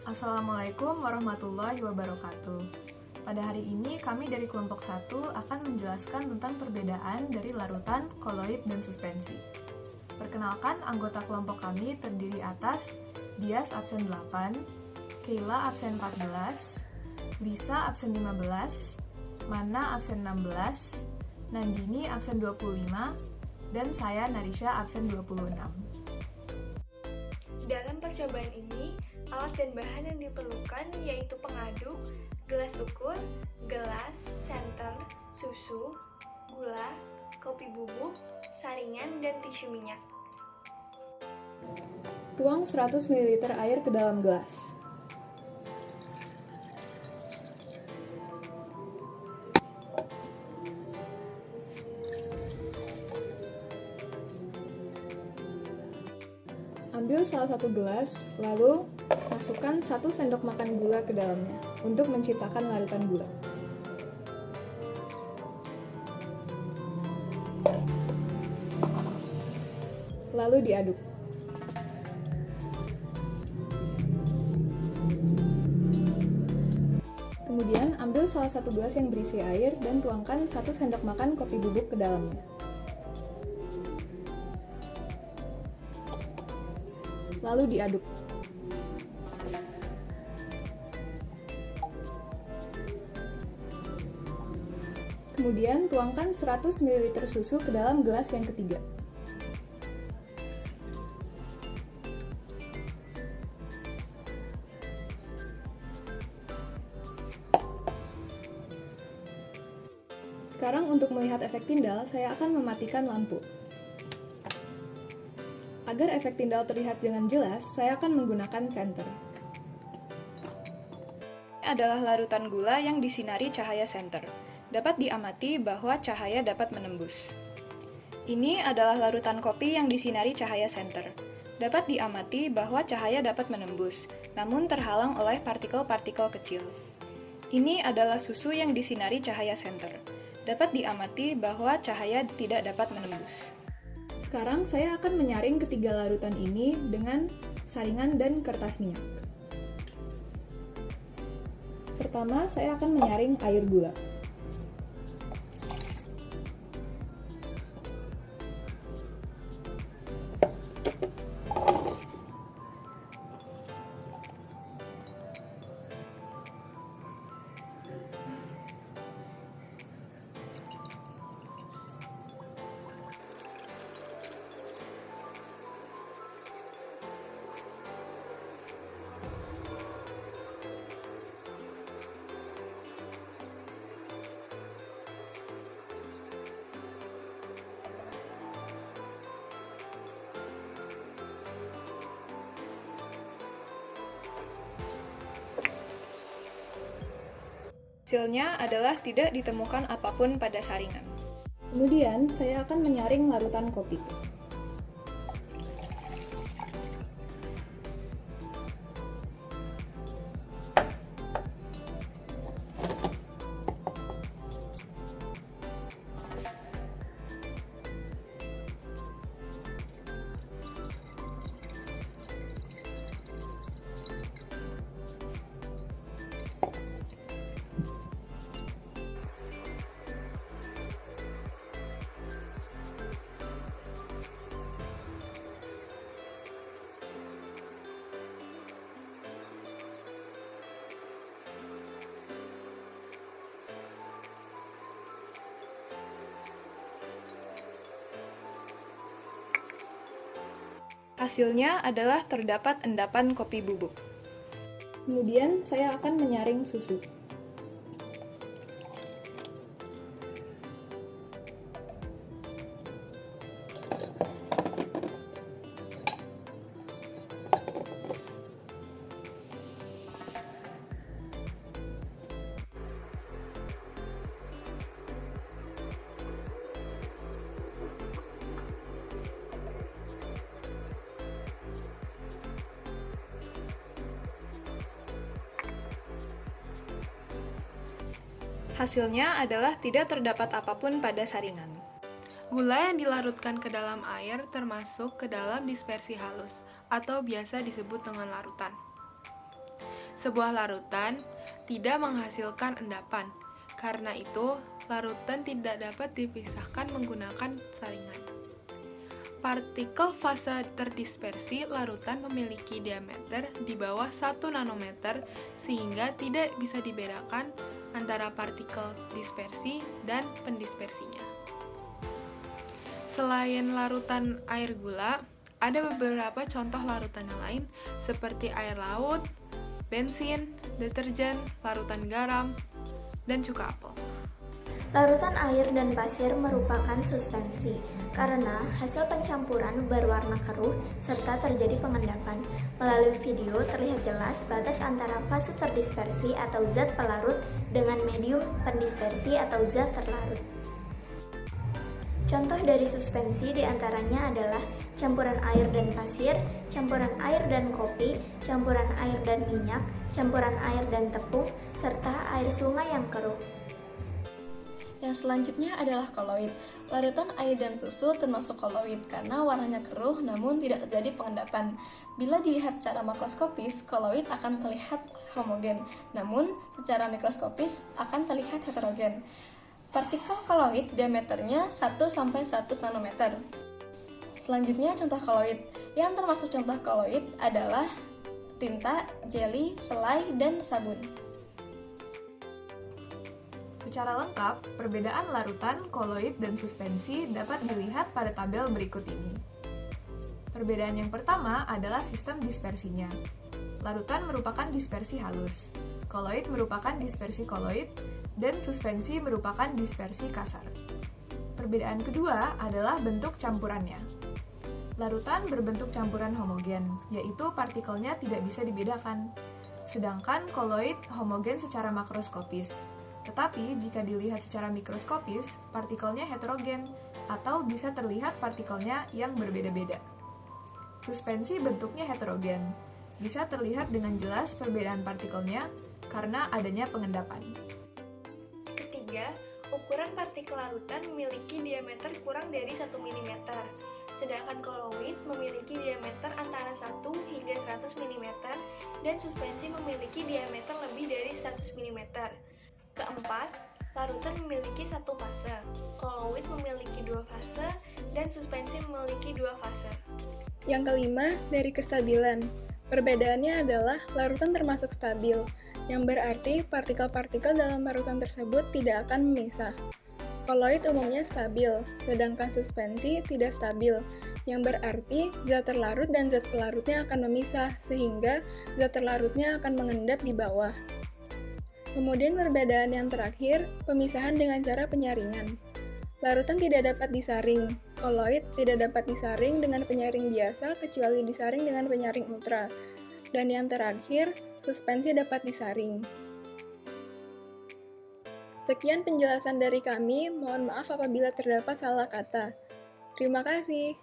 Assalamualaikum warahmatullahi wabarakatuh. Pada hari ini kami dari kelompok 1 akan menjelaskan tentang perbedaan dari larutan, koloid, dan suspensi. Perkenalkan, anggota kelompok kami terdiri atas Dias absen 8, Keila absen 14, Lisa absen 15, Mana absen 16, Nandini absen 25, dan saya Narisha absen 26. Dalam percobaan ini, alat dan bahan yang diperlukan yaitu pengaduk, gelas ukur, gelas, senter, susu, gula, kopi bubuk, saringan, dan tisu minyak. Tuang 100 ml air ke dalam gelas. Ambil salah satu gelas, lalu masukkan 1 sendok makan gula ke dalamnya untuk menciptakan larutan gula. Lalu diaduk. Kemudian ambil salah satu gelas yang berisi air dan tuangkan 1 sendok makan kopi bubuk ke dalamnya. Lalu diaduk. Kemudian tuangkan 100 ml susu ke dalam gelas yang ketiga. Sekarang untuk melihat efek tindal, saya akan mematikan lampu. Agar efek tindal terlihat dengan jelas, saya akan menggunakan senter. Ini adalah larutan gula yang disinari cahaya senter. Dapat diamati bahwa cahaya dapat menembus. Ini adalah larutan kopi yang disinari cahaya senter. Dapat diamati bahwa cahaya dapat menembus, namun terhalang oleh partikel-partikel kecil. Ini adalah susu yang disinari cahaya senter. Dapat diamati bahwa cahaya tidak dapat menembus. Sekarang saya akan menyaring ketiga larutan ini dengan saringan dan kertas minyak. Pertama, saya akan menyaring air gula. Hasilnya adalah tidak ditemukan apapun pada saringan. Kemudian, saya akan menyaring larutan kopi. Hasilnya adalah terdapat endapan kopi bubuk. Kemudian saya akan menyaring susu. Hasilnya adalah tidak terdapat apapun pada saringan. Gula yang dilarutkan ke dalam air termasuk ke dalam dispersi halus, atau biasa disebut dengan larutan. Sebuah larutan tidak menghasilkan endapan. Karena itu, larutan tidak dapat dipisahkan menggunakan saringan. Partikel fase terdispersi larutan memiliki diameter di bawah 1 nanometer sehingga tidak bisa dibedakan antara partikel dispersi dan pendispersinya. Selain larutan air gula, ada beberapa contoh larutan yang lain seperti air laut, bensin, deterjen, larutan garam, dan cuka apel. Larutan air dan pasir merupakan suspensi karena hasil pencampuran berwarna keruh serta terjadi pengendapan. Melalui video terlihat jelas batas antara fase terdispersi atau zat pelarut dengan medium pendispersi atau zat terlarut. Contoh dari suspensi diantaranya adalah campuran air dan pasir, campuran air dan kopi, campuran air dan minyak, campuran air dan tepung, serta air sungai yang keruh. Yang selanjutnya adalah koloid. Larutan air dan susu termasuk koloid karena warnanya keruh namun tidak terjadi pengendapan. Bila dilihat secara makroskopis, koloid akan terlihat homogen, namun secara mikroskopis akan terlihat heterogen. Partikel koloid diameternya 1-100 nanometer. Selanjutnya contoh koloid. Yang termasuk contoh koloid adalah tinta, jeli, selai, dan sabun. Secara lengkap, perbedaan larutan, koloid, dan suspensi dapat dilihat pada tabel berikut ini. Perbedaan yang pertama adalah sistem dispersinya. Larutan merupakan dispersi halus, koloid merupakan dispersi koloid, dan suspensi merupakan dispersi kasar. Perbedaan kedua adalah bentuk campurannya. Larutan berbentuk campuran homogen, yaitu partikelnya tidak bisa dibedakan. Sedangkan koloid homogen secara makroskopis. Tetapi, jika dilihat secara mikroskopis, partikelnya heterogen, atau bisa terlihat partikelnya yang berbeda-beda. Suspensi bentuknya heterogen, bisa terlihat dengan jelas perbedaan partikelnya karena adanya pengendapan. Ketiga, ukuran partikel larutan memiliki diameter kurang dari 1 mm, sedangkan koloid memiliki diameter antara 1 hingga 100 mm, dan suspensi memiliki diameter lebih dari 100 mm. Keempat, larutan memiliki satu fase, koloid memiliki 2 fase, dan suspensi memiliki 2 fase. Yang kelima, dari kestabilan. Perbedaannya adalah larutan termasuk stabil, yang berarti partikel-partikel dalam larutan tersebut tidak akan memisah. Koloid umumnya stabil, sedangkan suspensi tidak stabil, yang berarti zat terlarut dan zat pelarutnya akan memisah, sehingga zat terlarutnya akan mengendap di bawah. Kemudian perbedaan yang terakhir, pemisahan dengan cara penyaringan. Larutan tidak dapat disaring, koloid tidak dapat disaring dengan penyaring biasa kecuali disaring dengan penyaring ultra. Dan yang terakhir, suspensi dapat disaring. Sekian penjelasan dari kami, mohon maaf apabila terdapat salah kata. Terima kasih.